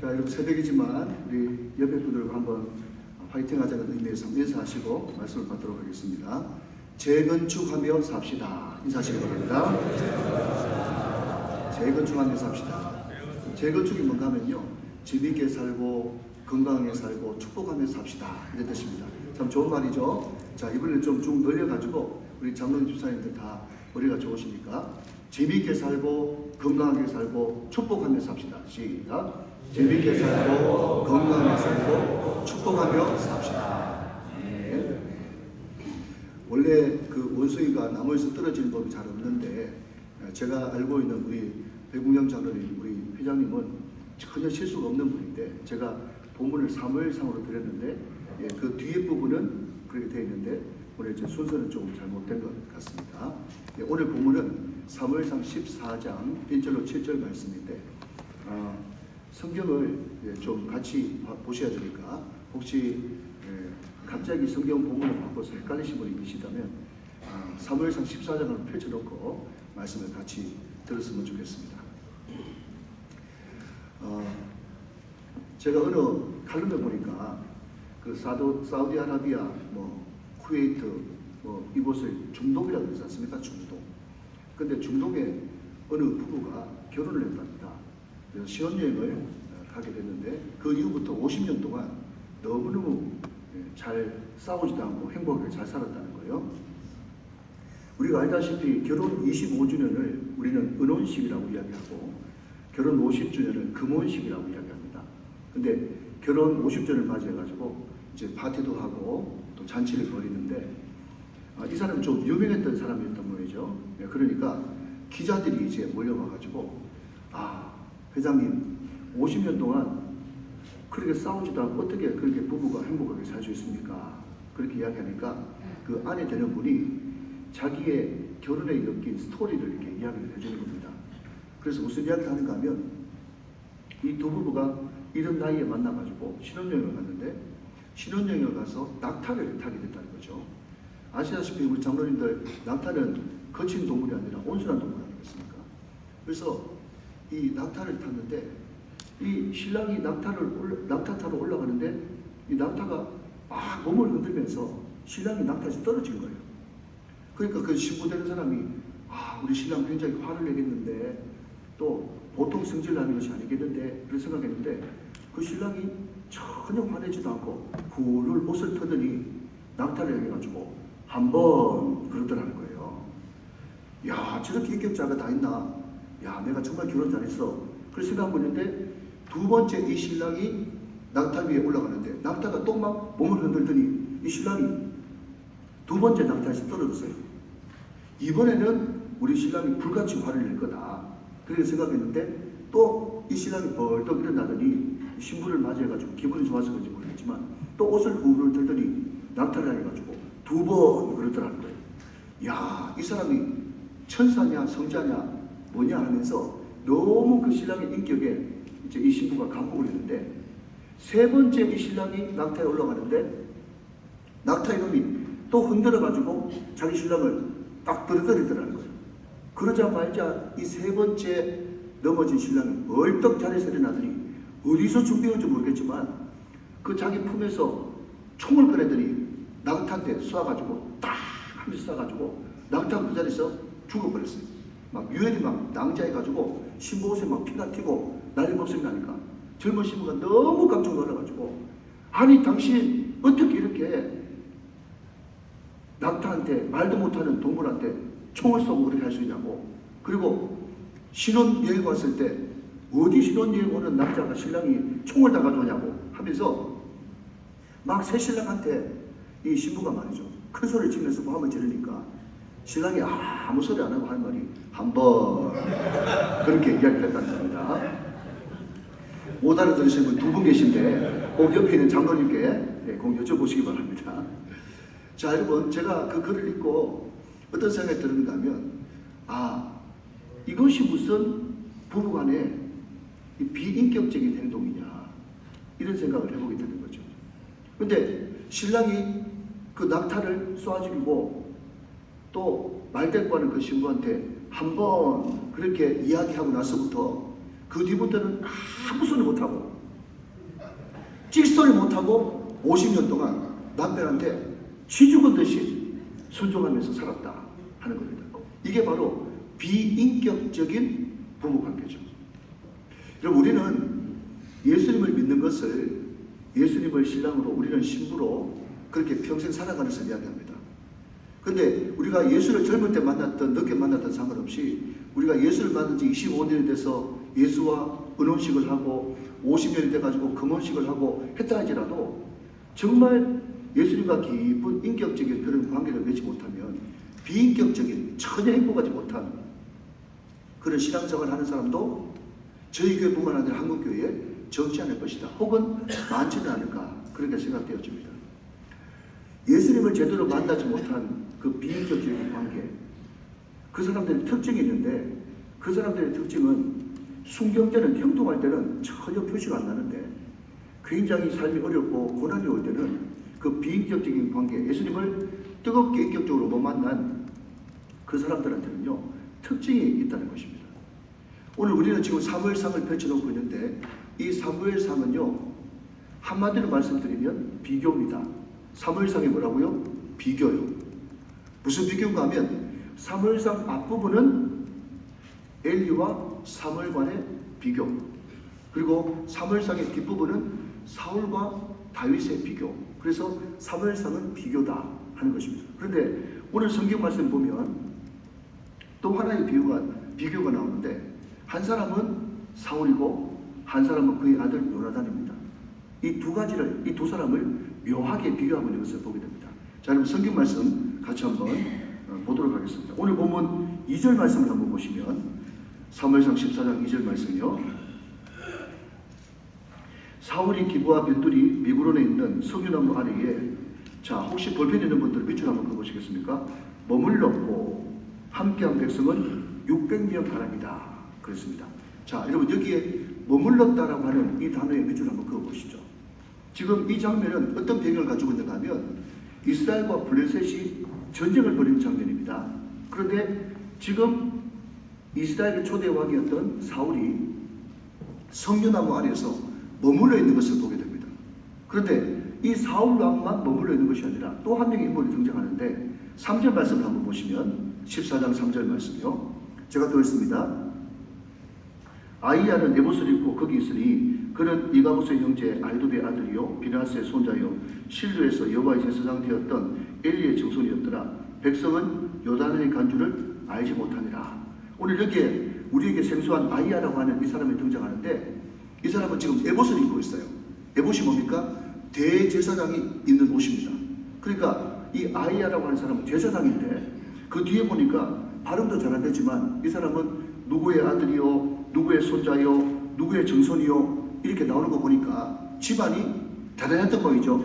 자, 여러분 새벽이지만 우리 옆에 분들과 한번 화이팅 하자는 의미에서 인사하시고 말씀을 받도록 하겠습니다. 재건축하며 삽시다. 인사하시기 바랍니다. 재건축하며 삽시다. 재건축이 뭔가 하면요, 재미있게 살고 건강하게 살고 축복하며 삽시다, 이런 뜻입니다. 참 좋은 말이죠. 자, 이번에 좀 쭉 늘려가지고 우리 장로님 집사님들 다 머리가 좋으시니까 재미있게 살고 건강하게 살고 축복하며 삽시다. 시작. 재미있게 살고 건강하게 살고 축복하며 삽시다. 네. 원래 그 원숭이가 나무에서 떨어지는 법이 잘 없는데, 제가 알고 있는 우리 백웅영 장로님, 우리 회장님은 전혀 실수가 없는 분인데, 제가 본문을 사무엘상으로 드렸는데, 그 뒤에 부분은 그렇게 되어 있는데 오늘 이제 순서는 조금 잘못된 것 같습니다. 오늘 본문은 사무엘상 14장 1절로 7절 말씀인데, 성경을 좀 같이 보셔야 되니까 혹시 갑자기 성경 본문을 바꿔서 헷갈리신 분이 계시다면 사무엘상 14장을 펼쳐놓고 말씀을 같이 들었으면 좋겠습니다. 제가 어느 칼럼에 보니까 그 사우디아라비아, 쿠웨이트, 이곳을 중동이라고 그러지 않습니까? 중동. 근데 중동에 어느 부부가 결혼을 했답니다. 그래서 신혼여행을 가게 됐는데 그 이후부터 50년 동안 너무너무 잘 싸우지도 않고 행복하게 잘 살았다는 거예요. 우리가 알다시피 결혼 25주년을 우리는 은혼식이라고 이야기하고 결혼 50주년을 금혼식이라고 이야기합니다. 근데 결혼 50주년을 맞이해가지고 이제 파티도 하고 또 잔치를 벌이는데, 이 사람은 좀 유명했던 사람이었던 모양이죠. 그러니까 기자들이 이제 몰려와가지고, 회장님 50년 동안 그렇게 싸우지도 않고 어떻게 그렇게 부부가 행복하게 살 수 있습니까? 그렇게 이야기하니까 그 아내 되는 분이 자기의 결혼에 엮인 스토리를 이렇게 이야기를 해주는 겁니다. 그래서 무슨 이야기를 하는가 하면, 이 두 부부가 이런 나이에 만나가지고 신혼여행을 갔는데 신혼여행을 가서 낙타를 타게 됐다는 거죠. 아시다시피 우리 장로님들, 낙타는 거친 동물이 아니라 온순한 동물 아니겠습니까? 그래서 이 낙타를 탔는데 이 신랑이 낙타 타러 올라가는데 이 낙타가 막 몸을 흔들면서 신랑이 낙타에서 떨어진 거예요. 그러니까 그 신부되는 사람이 우리 신랑 굉장히 화를 내겠는데, 또 보통 성질나는 것이 아니겠는데 그런 생각했는데, 그 신랑이 전혀 화내지도 않고 훌훌 옷을 터더니 낙타를 해가지고 한번 그러더라는 거예요. 야, 저렇게 인격자가 다 있나? 야, 내가 정말 결혼 잘했어. 그렇게 생각하고 있는데 두 번째 이 신랑이 낙타 위에 올라가는데 낙타가 또 막 몸을 흔들더니 이 신랑이 두 번째 낙타에서 떨어졌어요. 이번에는 우리 신랑이 불같이 화를 낼 거다, 그렇게 생각했는데 또 이 신랑이 벌떡 일어나더니 신부를 맞이해가지고 기분이 좋아서 그런지 모르겠지만 또 옷을 후루룩 들더니 낙타를 해가지고 두 번 그러더라는 거예요. 야, 이 사람이 천사냐 성자냐 뭐냐 하면서 너무 그 신랑의 인격에 이제 이 신부가 감복을 했는데, 세 번째 이 신랑이 낙타에 올라가는데 낙타 이놈이 또 흔들어가지고 자기 신랑을 딱 들어들이더라는 거예요. 그러자마자 이 세 번째 넘어진 신랑이 벌떡 자리에서 일어나더니 어디서 준비했는지 모르겠지만 그 자기 품에서 총을 꺼내더니 낙타한테 쏴가지고 딱 한 대 쏴가지고 낙타가 그 자리에서 죽어버렸어요. 막 유혈이 막 낭자해가지고 신부 옷에 막 피가 튀고 난리 법석이 나니까 젊은 신부가 너무 깜짝 놀라가지고, 아니 당신 어떻게 이렇게 낙타한테, 말도 못하는 동물한테 총을 쏘고 그렇게 할 수 있냐고. 그리고 신혼여행 왔을 때 어디 신혼여행 오는 남자가 신랑이 총을 다 가져오냐고 하면서 막 새신랑한테 이 신부가 말이죠, 큰 소리를 치면서 뭐 한번 지르니까 신랑이 아무 소리 안 하고 할 말이 한번 그렇게 이야기를 했다는 겁니다. 못 알아들으시는 분 두 분 계신데 꼭 옆에 있는 장로님께 꼭 여쭤보시기 바랍니다. 자, 여러분, 제가 그 글을 읽고 어떤 생각이 드는가 하면, 이것이 무슨 부부간의 비인격적인 행동이냐, 이런 생각을 해보게 되는 거죠. 근데 신랑이 그 낙타를 쏴 죽이고 또 말대꾸 하는 그 신부한테 한번 그렇게 이야기하고 나서부터 그 뒤부터는 아무 소리 못하고 찍소리 못하고 50년 동안 남편한테 쥐 죽은 듯이 순종하면서 살았다 하는 겁니다. 이게 바로 비인격적인 부부관계죠. 여러분, 우리는 예수님을 믿는 것을 예수님을 신랑으로, 우리는 신부로 그렇게 평생 살아가는 것을 이야기합니다. 그런데 우리가 예수를 젊을 때 만났던, 늦게 만났던 상관없이 우리가 예수를 만난 지 25년이 돼서 예수와 은혼식을 하고 50년이 돼가지고 금혼식을 하고 했다 할지라도 정말 예수님과 깊은 인격적인 그런 관계를 맺지 못하면 비인격적인, 전혀 행복하지 못한 그런 신앙생활을 하는 사람도 저희 교회뿐만 아니라 한국교회에 적지 않을 것이다. 혹은 많지는 않을까, 그렇게 생각되어집니다. 예수님을 제대로 만나지 못한 그 비인격적인 관계, 그 사람들의 특징이 있는데, 그 사람들의 특징은 순경때는, 형통할 때는 전혀 표시가 안 나는데 굉장히 삶이 어렵고 고난이 올 때는 그 비인격적인 관계, 예수님을 뜨겁게 인격적으로 못 만난 그 사람들한테는요, 특징이 있다는 것입니다. 오늘 우리는 지금 사무엘상을 펼쳐놓고 있는데, 이 사무엘상은요, 한마디로 말씀드리면 비교입니다. 사무엘상이 뭐라고요? 비교요. 무슨 비교인가 하면 사무엘상 앞부분은 엘리와 사무엘 간의 비교, 그리고 사무엘상의 뒷부분은 사울과 다윗의 비교. 그래서 사무엘상은 비교다 하는 것입니다. 그런데 오늘 성경 말씀 보면 또 하나의 비교가 나오는데, 한 사람은 사울이고 한 사람은 그의 아들 요나단입니다. 이 두 사람을 묘하게 비교하고 있는 것을 보게 됩니다. 자, 그럼 성경 말씀 같이 한번 보도록 하겠습니다. 오늘 본문 2절 말씀을 한번 보시면, 사무엘상 14장 2절 말씀이요. 사울이 기브와 벳둘이 미구론에 있는 석유나무 아래에, 자, 혹시 볼펜 있는 분들 밑줄 한번 그어보시겠습니까? 머물렀고 함께한 백성은 600명 가량이다 그랬습니다. 자, 여러분, 여기에 머물렀다라고 하는 이 단어의 밑줄 한번 그어보시죠. 지금 이 장면은 어떤 배경을 가지고 있는가 하면 이스라엘과 블레셋이 전쟁을 벌이는 장면입니다. 그런데 지금 이스라엘의 초대 왕이었던 사울이 석류나무 아래에서 머물러 있는 것을 보게 됩니다. 그런데 이 사울 왕만 머물러 있는 것이 아니라 또 한 명의 인물이 등장하는데, 3절 말씀을 한번 보시면 14장 3절 말씀이요. 제가 또 읽습니다. 아이야는 에봇을 입고 거기 있으니 그는 이가보스의 형제 알두베의 아들이요 비나스의 손자요 실루에서 여호와의 제사장 되었던 엘리의 정손이었더라. 백성은 요단의 간 줄을 알지 못하니라. 오늘 여기에 우리에게 생소한 아이야라고 하는 이 사람이 등장하는데, 이 사람은 지금 에봇을 입고 있어요. 에봇이 뭡니까? 대제사장이 입는 옷입니다. 그러니까 이 아이야라고 하는 사람은 제사장인데, 그 뒤에 보니까 발음도 잘 안 되지만 이 사람은 누구의 아들이요, 누구의 손자요, 누구의 정손이요, 이렇게 나오는 거 보니까 집안이 대단했던 거이죠.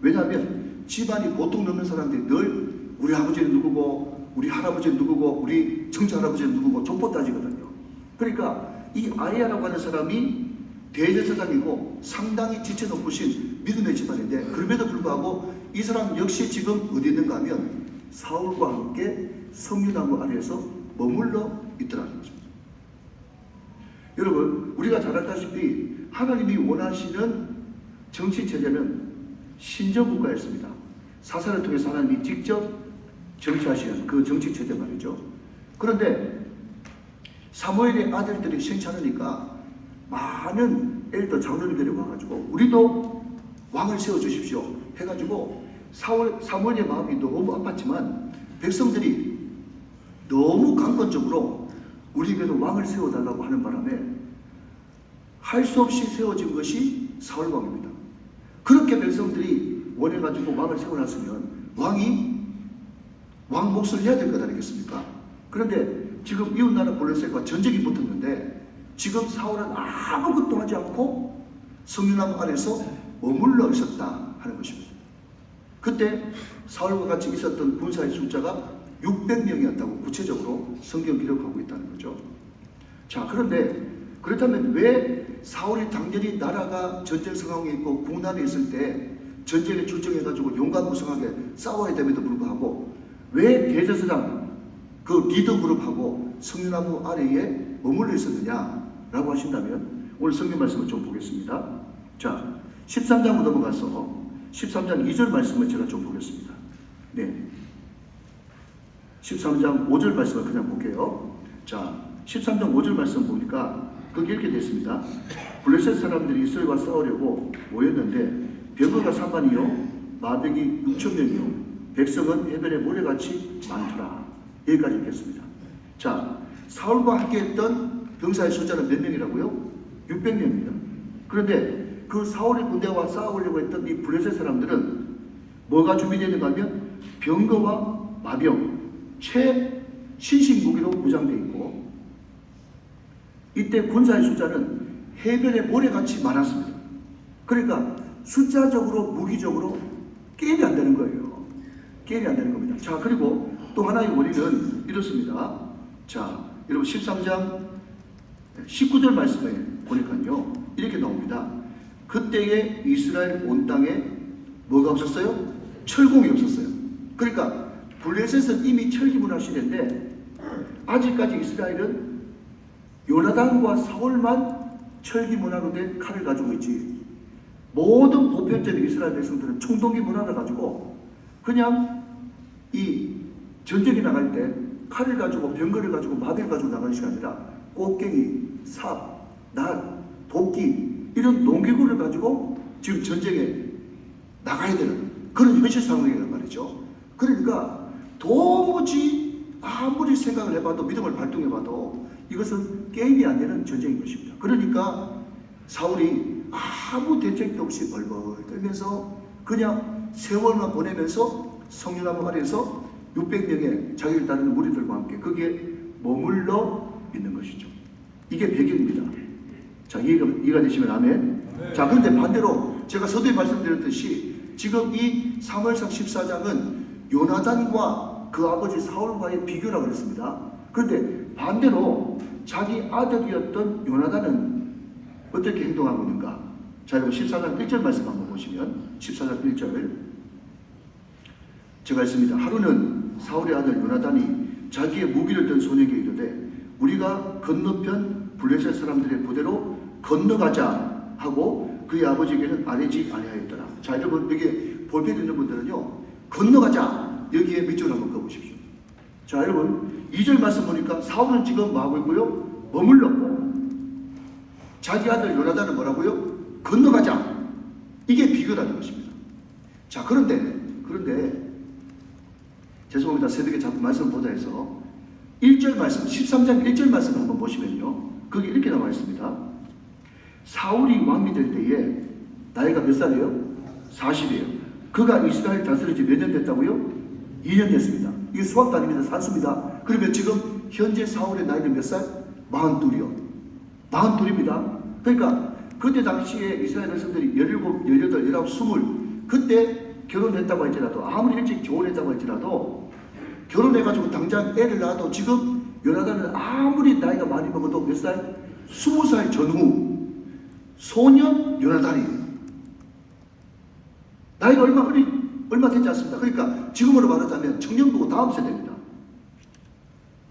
왜냐하면 집안이 보통 넘는 사람들이 늘 우리 아버지는 누구고, 우리 할아버지는 누구고, 우리 정치할아버지는 누구고 족보 따지거든요. 그러니까 이 아이야라고 하는 사람이 대제사장이고 상당히 지체 높으신 믿음의 집안인데, 그럼에도 불구하고 이 사람 역시 지금 어디 있는가 하면 사울과 함께 석류나무 아래에서 머물러 있더라는 거죠. 여러분, 우리가 잘 알다시피 하나님이 원하시는 정치체제는 신정국가였습니다. 사사를 통해서 하나님이 직접 정치하시는 그 정치체제 말이죠. 그런데 사무엘의 아들들이 시행찮으니까 많은 엘더 장로님들이 와가지고 우리도 왕을 세워주십시오 해가지고 사무엘의 마음이 너무 아팠지만 백성들이 너무 강권적으로 우리에게도 왕을 세워달라고 하는 바람에 할 수 없이 세워진 것이 사울왕입니다. 그렇게 백성들이 원해가지고 왕을 세워놨으면 왕이 왕 몫을 해야 될 것 아니겠습니까? 그런데 지금 이웃나라 블레셋과 전쟁이 붙었는데 지금 사울은 아무것도 하지 않고 석류나무 아래서 머물러 있었다 하는 것입니다. 그때 사울과 같이 있었던 군사의 숫자가 600명이었다고 구체적으로 성경 기록하고 있다는 거죠. 자, 그런데 그렇다면 왜 사울이 당연히 나라가 전쟁 상황에 있고 국난에 있을 때 전쟁에 출정해가지고 용감무성하게 싸워야 됨에도 불구하고 왜 대제사장 그 리더 그룹하고 석류나무 아래에 머물러 있었느냐라고 하신다면 오늘 성경 말씀을 좀 보겠습니다. 자, 13장으로 넘어가서 13장 2절 말씀을 제가 좀 보겠습니다. 네. 13장 5절 말씀을 그냥 볼게요. 자, 13장 5절 말씀 보니까 거기 이렇게 되어 있습니다. 블레셋 사람들이 이스라엘과 싸우려고 모였는데 병거가 3만이요 마병이 6,000명이요 백성은 해변의 모래같이 많더라. 여기까지 읽겠습니다. 자, 사울과 함께했던 병사의 숫자는 몇 명이라고요? 600명입니다. 그런데 그 사울의 군대와 싸우려고 했던 이 블레셋 사람들은 뭐가 준비되어 있는가 하면 병거와 마병, 최신식 무기로 무장되어 있고 이때 군사의 숫자는 해변의 모래같이 많았습니다. 그러니까 숫자적으로 무기적으로 게임이 안 되는 거예요. 게임이 안 되는 겁니다. 자, 그리고 또 하나의 원인은 이렇습니다. 자, 여러분 13장 19절 말씀에 보니까요 이렇게 나옵니다. 그때에 이스라엘 온 땅에 뭐가 없었어요? 철공이 없었어요. 그러니까 블레셋은 이미 철기문화 시대인데 아직까지 이스라엘은 요나단과 사울만 철기문화로 된 칼을 가지고 있지 모든 보편적인 이스라엘 백성들은 총동기 문화를 가지고 그냥 이 전쟁에 나갈 때 칼을 가지고 병거를 가지고 마병을 가지고 나가는 것이 아니라 꽃갱이, 삽, 낫, 도끼 이런 농기구를 가지고 지금 전쟁에 나가야 되는 그런 현실 상황이란 말이죠. 그러니까 도무지 아무리 생각을 해봐도 믿음을 발동해봐도 이것은 게임이 안 되는 전쟁인 것입니다. 그러니까 사울이 아무 대책도 없이 벌벌 떨면서 그냥 세월만 보내면서 성류나무 아래에서 600명의 자기를 따르는 무리들과 함께 거기에 머물러 있는 것이죠. 이게 배경입니다. 자, 이해가 되시면 아멘. 네. 자, 그런데 반대로 제가 서두에 말씀드렸듯이 지금 이 사무엘상 14장은 요나단과 그 아버지 사울과의 비교라고 했습니다. 그런데 반대로 자기 아들이었던 요나단은 어떻게 행동하고 있는가? 자, 여러분 14장 1절 말씀 한번 보시면 14장 1절 제가 했습니다. 하루는 사울의 아들 요나단이 자기의 무기를 든 소년에게 이르되 우리가 건너편 블레셋 사람들의 부대로 건너가자 하고 그의 아버지에게는 아뢰지 아니하였더라. 자, 여러분 여기 볼펜 있는 분들은요 건너가자 여기에 밑줄을 한번 그어보십시오. 자, 여러분 2절 말씀 보니까 사울은 지금 뭐하고 있고요? 머물렀고 자기 아들 요나단은 뭐라고요? 건너가자. 이게 비교라는 것입니다. 자, 그런데 죄송합니다. 새벽에 자꾸 말씀 보자 해서 1절 말씀 13장 1절 말씀 한번 보시면요 거기 이렇게 나와 있습니다. 사울이 왕이 될 때에 나이가 몇 살이에요? 40이에요. 그가 이스라엘 다스린 지 몇 년 됐다고요? 2년 됐습니다. 이게 수학도 아닙니다. 산수입니다. 그러면 지금 현재 사울의 나이는 몇 살? 42이요. 42입니다. 그러니까 그때 당시에 이스라엘 백성들이 17, 18, 19, 20 그때 결혼했다고 할지라도 아무리 일찍 결혼했다고 할지라도 결혼해가지고 당장 애를 낳아도 지금 요나단은 아무리 나이가 많이 먹어도 몇 살? 20살 전후 소년 요나단이에요. 나이가 얼마 되지 않습니다. 그러니까 지금으로 말하자면 청년부고 다음 세대입니다.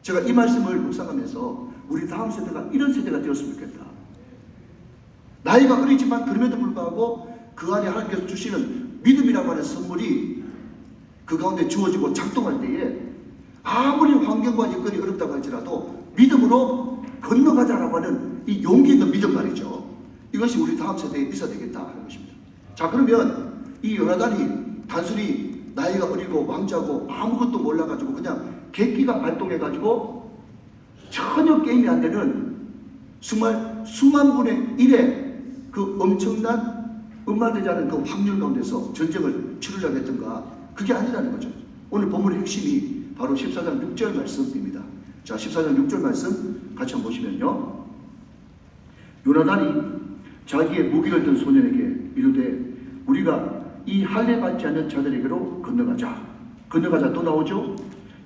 제가 이 말씀을 묵상하면서 우리 다음 세대가 이런 세대가 되었으면 좋겠다. 나이가 어리지만 그럼에도 불구하고 그 안에 하나님께서 주시는 믿음이라고 하는 선물이 그 가운데 주어지고 작동할 때에 아무리 환경과 여건이 어렵다고 할지라도 믿음으로 건너가자라고 하는 이 용기 있는 믿음 말이죠. 이것이 우리 다음 세대에 있어야 되겠다 하는 것입니다. 자, 그러면 이 요나단이 단순히 나이가 어리고 왕자고 아무것도 몰라가지고 그냥 객기가 발동해가지고 전혀 게임이 안 되는 정말 수만 분의 1의 그 엄청난 음말되지 않은 그 확률 가운데서 전쟁을 치르려고 했던가 그게 아니라는 거죠. 오늘 본문의 핵심이 바로 14장 6절 말씀입니다. 자, 14장 6절 말씀 같이 한번 보시면요. 요나단이 자기의 무기를 든 소년에게 이르되 우리가 이 할례 받지 않는 자들에게로 건너가자. 건너가자 또 나오죠.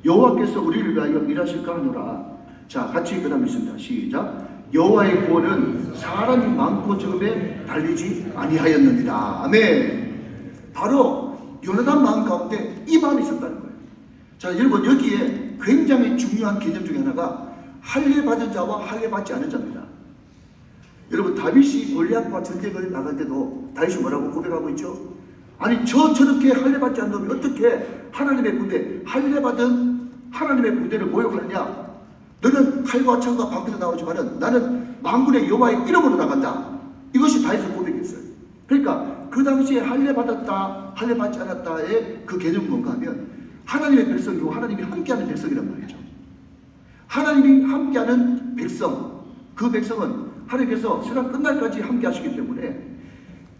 여호와께서 우리를 위하여 일하실까 하노라. 자, 같이 그 다음 있습니다. 시작. 여호와의 구원은 사람이 많고 적음에 달리지 아니하였느니라. 아멘. 바로 요나단 마음 가운데 이 마음이 있었다는 거예요. 자, 여러분 여기에 굉장히 중요한 개념 중에 하나가 할례 받은 자와 할례 받지 않은 자입니다. 여러분 다윗이 골리앗과 전쟁을 나갈 때도 다윗이 뭐라고 고백하고 있죠? 아니 저렇게 할례받지 않는 놈이 어떻게 하나님의 군대, 할례받은 하나님의 군대를 모욕하느냐? 너는 칼과 창과 방패로 나오지만은 나는 만군의 여호와의 이름으로 나간다. 이것이 다윗의 고백이었어요. 그러니까 그 당시에 할례받았다, 할례받지 않았다의 그 개념은 뭔가 하면 하나님의 백성이고 하나님이 함께하는 백성이란 말이죠. 하나님이 함께하는 백성, 그 백성은 하나님께서 세상 끝날까지 함께하시기 때문에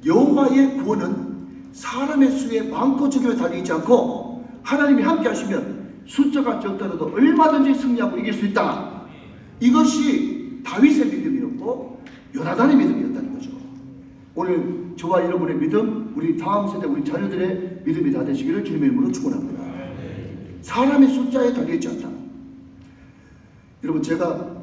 여호와의 구원은 사람의 수에 많고 적음에 달려있지 않고 하나님이 함께하시면 숫자가 적더라도 얼마든지 승리하고 이길 수 있다. 이것이 다윗의 믿음이었고 요나단의 믿음이었다는 거죠. 오늘 저와 여러분의 믿음, 우리 다음 세대 우리 자녀들의 믿음이 다 되시기를 주님의 이름으로 축원합니다. 사람의 숫자에 달려있지 않다. 여러분 제가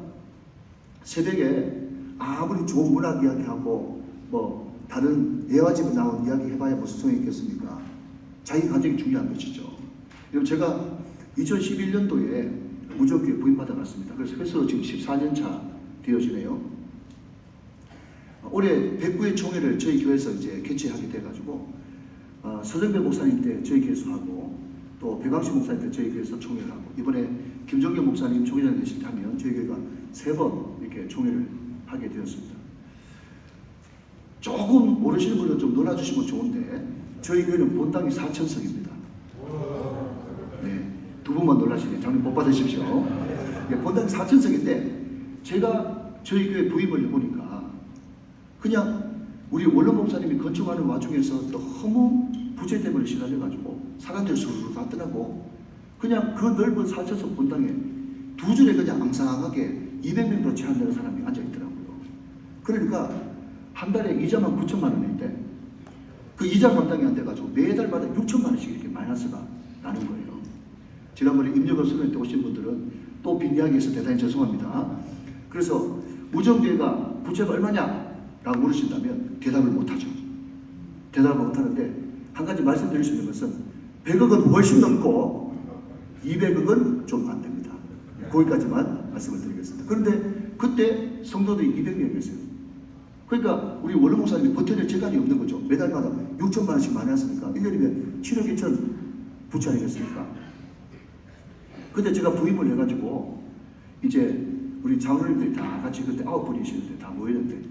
새벽에 아무리 좋은 문학 이야기하고 뭐 다른 예화집에 나온 이야기 해봐야 무슨 소용이 있겠습니까? 자기 가정이 중요한 것이죠. 여러분 제가 2011년도에 무전교회 부임받아 갔습니다. 그래서 지금 14년 차 되어지네요. 올해 109회 총회를 저희 교회에서 이제 개최하게 돼가지고 서정배 목사님 때 저희 교회에서 하고 또 배광식 목사님 때 저희 교회에서 총회를 하고 이번에 김종경 목사님 총회장 되실 때 하면 저희 교회가 3번 이렇게 총회를 하게 되었습니다. 조금 모르시는 분은 좀 놀라주시면 좋은데 저희 교회는 본당이 4,000석입니다. 네, 두 분만 놀라시네요. 장님 복 받으십시오. 네, 본당이 4,000석인데 제가 저희 교회 부임을 해보니까 그냥 우리 원로 목사님이 건축하는 와중에서 너무 부재 때문에 시달려가지고 사람들 수로 다 떠나고 그냥 그 넓은 4,000석 본당에 두 줄에 그냥 앙상하게 200명도 채 안 되는 사람이 앉아있더라고요. 그러니까 한 달에 이자만 9천만 원인데 그 이자 감당이 안 돼가지고 매달마다 6천만 원씩 이렇게 마이너스가 나는 거예요. 지난번에 임력을 수련회 때 오신 분들은 또 빈이야기해서 대단히 죄송합니다. 그래서 무정교회가 부채가 얼마냐? 라고 물으신다면 대답을 못하죠. 대답을 못하는데 한 가지 말씀드릴 수 있는 것은 100억은 훨씬 넘고 200억은 좀 안 됩니다. 거기까지만 말씀을 드리겠습니다. 그런데 그때 성도들이 200명이었어요. 그러니까 우리 원로 목사님이 버텨낼 재간이 없는 거죠. 매달마다 6천만 원씩 많이 왔으니까 1년이면 7억 2천 부채 아니겠습니까? 그때 제가 부임을 해가지고 이제 우리 장로님들이 다 같이 그때 9분이시는데 다 모였는데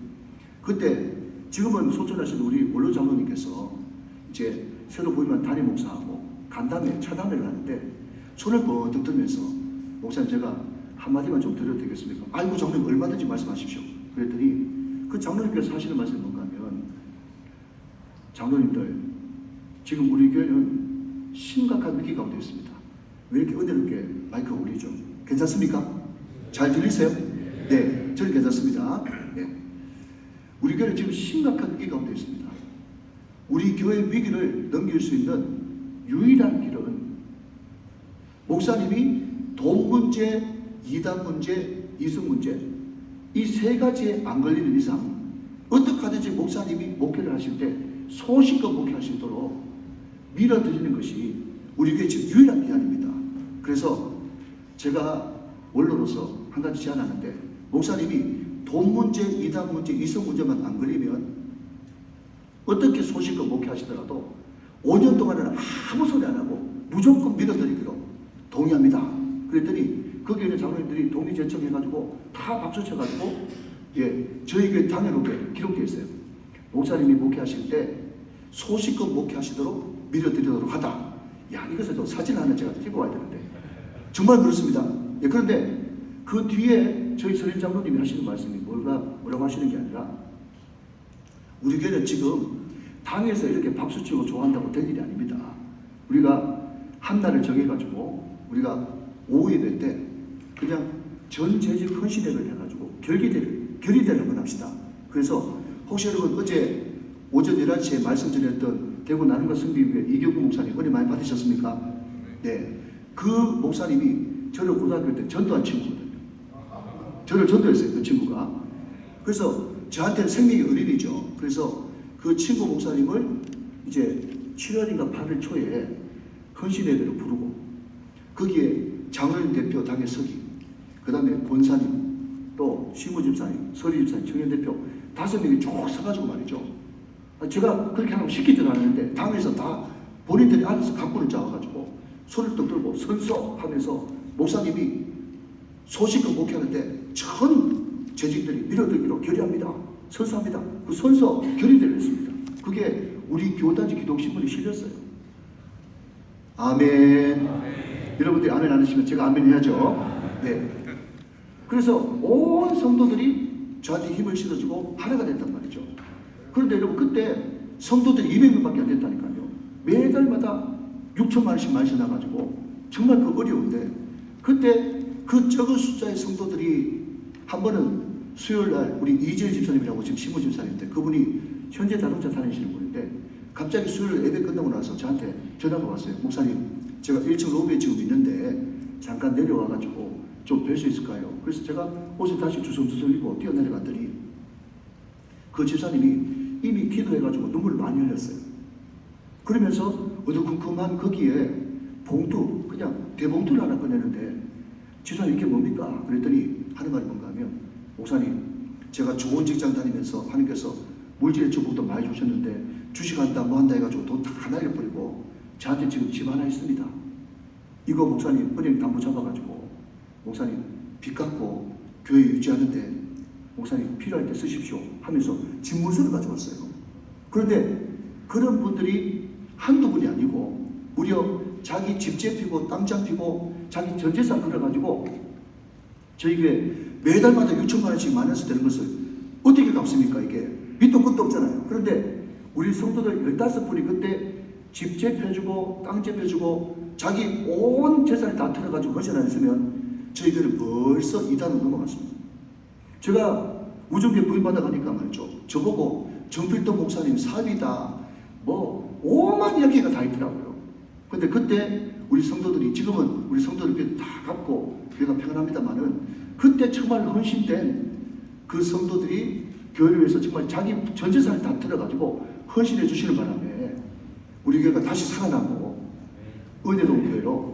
그때 지금은 소천하신 우리 원로 장로님께서 이제 새로 부임한 담임 목사하고 간담회, 차담회를 하는데 손을 번뜩 들면서 목사님 제가 한마디만 좀 드려도 되겠습니까? 아이고 장로님 얼마든지 말씀하십시오. 그랬더니 그 장로님께서 하시는 말씀이 뭔가 하면 장로님들 지금 우리 교회는 심각한 위기 가운데 있습니다. 왜 이렇게 은혜롭게 마이크가 울리죠? 괜찮습니까? 잘 들리세요? 네, 저는 괜찮습니다. 네. 우리 교회는 지금 심각한 위기 가운데 있습니다. 우리 교회 위기를 넘길 수 있는 유일한 길은 목사님이 돈 문제, 이단 문제, 이승 문제 이 3가지에 안 걸리는 이상 어떻게 하든지 목사님이 목회를 하실 때 소신껏 목회할 수 있도록 밀어드리는 것이 우리 교회 지금 유일한 기한입니다. 그래서 제가 원로로서 한 가지 제안하는데 목사님이 돈 문제, 이단 문제, 이성 문제만 안 걸리면 어떻게 소신껏 목회하시더라도 5년 동안은 아무 소리 안 하고 무조건 밀어드리기로 동의합니다. 그랬더니 거기에 있는 장로님들이 동의 제청해가지고 다 박수 쳐가지고 저희 교회 당연하게 기록되어 있어요. 목사님이 목회하실 때 소식껏 목회하시도록 밀어드리도록 하다. 야, 이것을 또 사진 하나 제가 찍어 와야 되는데 정말 그렇습니다. 그런데 그 뒤에 저희 선임 장로님이 하시는 말씀이 뭐라고 하시는 게 아니라 우리 교회는 지금 당에서 이렇게 박수치고 좋아한다고 될 일이 아닙니다. 우리가 한 날을 정해가지고 우리가 오후 예배 때 그냥 전 재직 헌신회를 해가지고 결의대를 한번 합시다. 그래서 혹시 여러분 어제 오전 11시에 말씀 드렸던 대구 나눔과 승리교회 이경구 목사님 은혜 많이 받으셨습니까? 네. 그 목사님이 저를 고등학교 때 전도한 친구거든요. 저를 전도했어요. 그 친구가. 그래서 저한테는 생명의 어린이죠. 그래서 그 친구 목사님을 이제 7월인가 8월 초에 헌신예배로 부르고 거기에 장로님 대표 당의 서기, 그 다음에 권사님, 또 시무집사님, 서리집사님, 청년대표 5명이 쭉 서가지고 말이죠. 제가 그렇게 하면 시키지는 않았는데 당에서 다 본인들이 알아서 각본을 짜와가지고 손을 떡 들고 선서 하면서 목사님이 소식을 목회하는데 전 재직들이 밀어들기로 결의합니다. 선서합니다. 그 선서 결의를 했습니다. 그게 우리 교단지 기독신문에 실렸어요. 아멘. 여러분들이 아멘 안 하시면 제가 아멘 해야죠. 네. 그래서 온 성도들이 저한테 힘을 실어주고 하나가 됐단 말이죠. 그런데 여러분 그때 성도들이 200명밖에 안 됐다니까요. 매달마다 6천만 원씩 많이 나가지고 정말 그 어려운데 그때 그 적은 숫자의 성도들이 한 번은 수요일날 우리 이재일 집사님이라고 지금 신부 집사님인데 그분이 현재 자동차 다니시는 분인데 갑자기 수요일 예배 끝나고 나서 저한테 전화가 왔어요. 목사님 제가 1층 로비에 지금 있는데 잠깐 내려와가지고 좀 뵐 수 있을까요? 그래서 제가 옷을 다시 주섬주섬 입고 뛰어내려갔더니 그 집사님이 이미 기도해가지고 눈물을 많이 흘렸어요. 그러면서 어두컴컴한 거기에 봉투 그냥 대봉투를 하나 꺼내는데 집사님 이게 뭡니까? 그랬더니 하는 말이 뭔가 하면 목사님 제가 좋은 직장 다니면서 하나님께서 물질의 축복도 많이 주셨는데 주식한다 뭐 한다 해가지고 돈 다 날려버리고 저한테 지금 집 하나 있습니다. 이거 목사님 은행 담보 잡아가지고 목사님 빚 갚고 교회 유지하는데 목사님 필요할 때 쓰십시오 하면서 집문서를 가져왔어요. 그런데 그런 분들이 한두 분이 아니고 무려 자기 집 잡히고 땅 잡히고 자기 전 재산 걸어가지고 저희 교회 매달마다 6천만 원씩 마이너스 되는 것을 어떻게 갚습니까? 이게 밑도 끝도 없잖아요. 그런데 우리 성도들 15분이 그때 집 잡혀주고 땅 잡혀주고 자기 온 재산을 다 털어가지고 거실 안 했으면 저희들은 벌써 2단으로 넘어갔습니다. 제가 우정교회 부임받아 가니까 말이죠. 저보고 정필동 목사님 사비다 뭐 오만 이야기가 다 있더라고요. 근데 그때 우리 성도들이 지금은 우리 성도들 다 갚고 교회가 평안합니다만은 그때 정말 헌신된 그 성도들이 교회를 위해서 정말 자기 전 재산을 다 털어가지고 헌신해 주시는 바람에 우리 교회가 다시 살아나고 은혜로운 교회로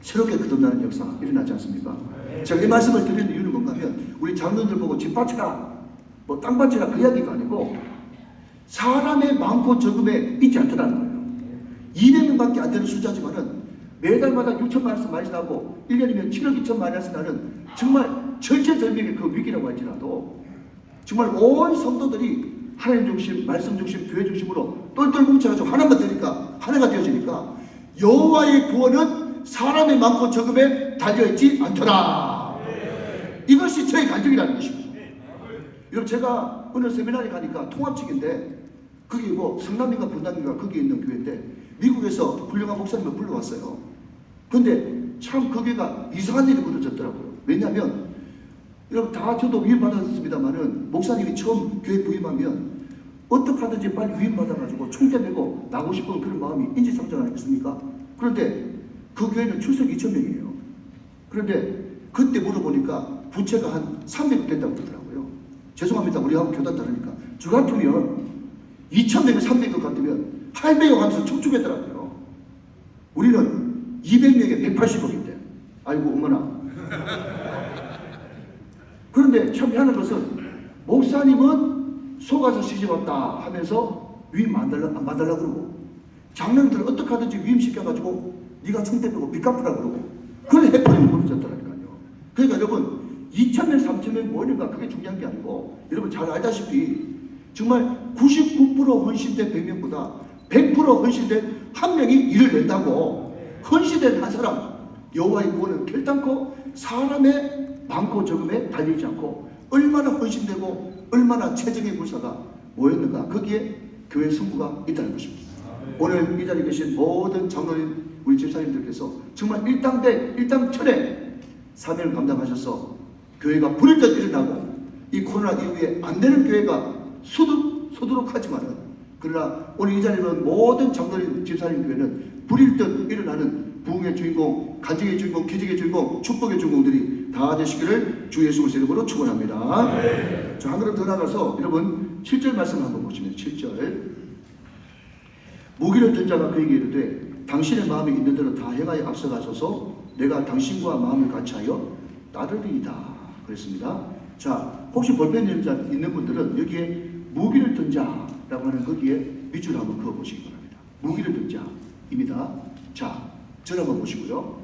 새롭게 거듭나는 역사가 일어나지 않습니까? 제가 이 말씀을 드리는 이유는 뭔가 하면 우리 장로들 보고 집 바치라 뭐 땅 바치라 그 이야기가 아니고 사람의 많고 적음에 있지 않더라는 거예요. 200명밖에 안 되는 숫자지만은 매달마다 6천만 원씩 많이 나고 1년이면 7억 2천만 원씩 나는 정말 절체절명의 그 위기라고 할지라도 정말 온 성도들이 하나님 중심, 말씀 중심, 교회 중심으로 똘똘 뭉쳐가지고 하나만 되니까 하나가 되어지니까 여호와의 구원은 사람의 많고 적음에 달려있지 않더라. 이것이 저의 간증이라는 것입니다. 여러분 제가 어느 세미나에 가니까 통합직인데 그게 뭐 성남인가 분당인가 거기에 있는 교회인데 미국에서 훌륭한 목사님을 불러왔어요. 근데 참 거기가 이상한 일이 벌어졌더라고요. 왜냐하면 여러분 다 저도 위임받았습니다만은 목사님이 처음 교회 부임하면 어떻게 하든지 빨리 위임받아가지고 총대 메고 나고 싶은 그런 마음이 인지상정 아니겠습니까? 그런데 그 교회는 출석 2,000명이에요. 그런데 그때 물어보니까 부채가 한 300억 된다고 그러더라고요. 죄송합니다. 우리하고 교단 다르니까. 저 같으면 2,000명에 300억 같으면 800억 하면서 촉촉했더라고요. 우리는 200명에 180억인데. 아이고 어머나. 그런데 참 희한한 것은 목사님은 속아서 시집왔다 하면서 위임 안 받으려고 그러고 장로님들 어떻게 하든지 위임시켜가지고 네가 총대 빼고 빚 갚으라고 그러고 그걸 해버리는 벌어졌더라니까요. 그러니까 여러분 2,000명 3,000명 모이는가 그게 중요한 게 아니고 여러분 잘 알다시피 정말 99% 헌신된 100명보다 100% 헌신된 한 명이 일을 낸다고 헌신된 한 사람 여호와의 구원은 결단코 사람의 많고 적음에 달리지 않고 얼마나 헌신되고 얼마나 최적의 물사가 모였는가 거기에 교회 승부가 있다는 것입니다. 오늘 이 자리에 계신 모든 장로님 우리 집사님들께서 정말 일당천에 사명을 감당하셔서 교회가 불일 듯 일어나고 이 코로나 이후에 안 되는 교회가 서두룩 하지만은 그러나 오늘 이 자리에 있는 모든 장로님 집사님 교회는 불일 듯 일어나는 부흥의 주인공, 간증의 주인공, 기적의 주인공, 축복의 주인공들이 다 되시기를 주 예수 그리스도의 이름으로 축원합니다. 네. 저 한 걸음 더 나가서 여러분 7절 말씀 한번 보시면 7절 무기를 든 자가 그에게 이르되 당신의 마음이 있는 대로 다 행하여 앞서가소서 내가 당신과 마음을 같이하여 따르리이다 그랬습니다. 자, 혹시 볼펜 있는 분들은 여기에 무기를 던자라고 하는 거기에 밑줄을 한번 그어보시기 바랍니다. 무기를 던자입니다. 자, 저를 한번 보시고요.